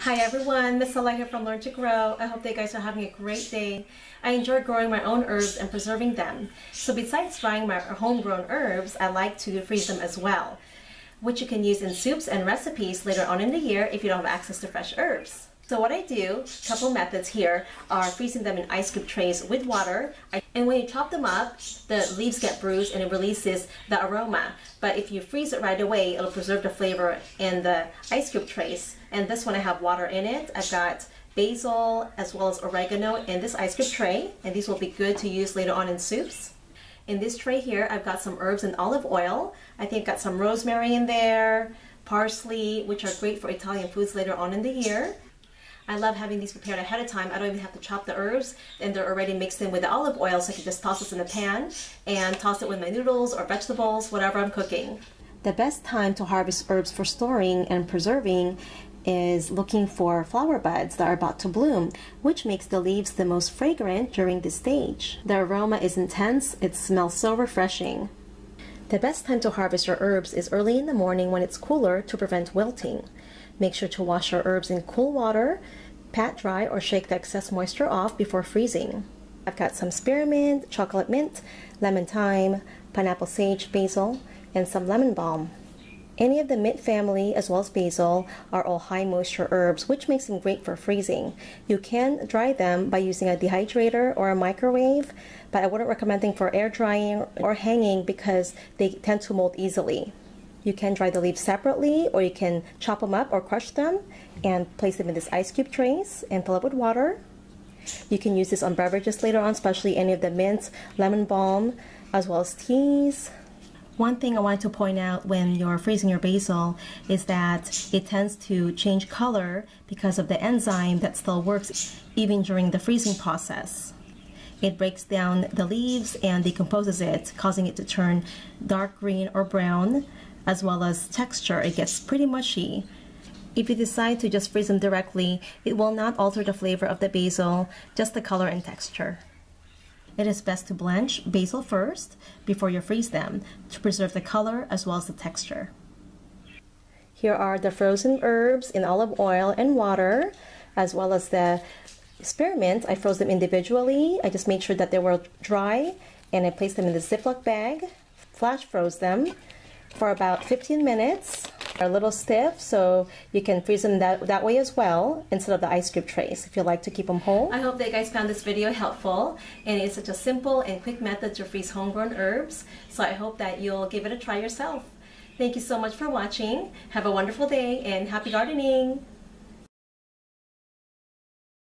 Hi everyone, Miss Ella here from Learn to Grow. I hope that you guys are having a great day. I enjoy growing my own herbs and preserving them. So besides drying my homegrown herbs, I like to freeze them as well, which you can use in soups and recipes later on in the year if you don't have access to fresh herbs. So what I do, a couple methods here, are freezing them in ice cube trays with water. And when you chop them up, the leaves get bruised and it releases the aroma. But if you freeze it right away, it'll preserve the flavor in the ice cube trays. And this one I have water in it. I've got basil as well as oregano in this ice cube tray. And these will be good to use later on in soups. In this tray here, I've got some herbs and olive oil. I think I've got some rosemary in there, parsley, which are great for Italian foods later on in the year. I love having these prepared ahead of time. I don't even have to chop the herbs, and they're already mixed in with the olive oil, so I can just toss this in the pan and toss it with my noodles or vegetables, whatever I'm cooking. The best time to harvest herbs for storing and preserving is looking for flower buds that are about to bloom, which makes the leaves the most fragrant during this stage. The aroma is intense, it smells so refreshing. The best time to harvest your herbs is early in the morning when it's cooler to prevent wilting. Make sure to wash your herbs in cool water, pat dry or shake the excess moisture off before freezing. I've got some spearmint, chocolate mint, lemon thyme, pineapple sage, basil, and some lemon balm. Any of the mint family as well as basil are all high moisture herbs, which makes them great for freezing. You can dry them by using a dehydrator or a microwave, but I wouldn't recommend them for air drying or hanging because they tend to mold easily. You can dry the leaves separately, or you can chop them up or crush them and place them in this ice cube trays and fill it with water. You can use this on beverages later on, especially any of the mint, lemon balm, as well as teas. One thing I wanted to point out when you're freezing your basil is that it tends to change color because of the enzyme that still works even during the freezing process. It breaks down the leaves and decomposes it, causing it to turn dark green or brown, as well as texture. It gets pretty mushy. If you decide to just freeze them directly, it will not alter the flavor of the basil, just the color and texture. It is best to blanch basil first before you freeze them to preserve the color as well as the texture. Here are the frozen herbs in olive oil and water, as well as the spearmint. I froze them individually. I just made sure that they were dry, and I placed them in the Ziploc bag, flash froze them for about 15 minutes. They're a little stiff, so you can freeze them that way as well instead of the ice cube trays if you like to keep them whole. I hope that you guys found this video helpful, and it's such a simple and quick method to freeze homegrown herbs, so I hope that you'll give it a try yourself. Thank you so much for watching. Have a wonderful day and happy gardening!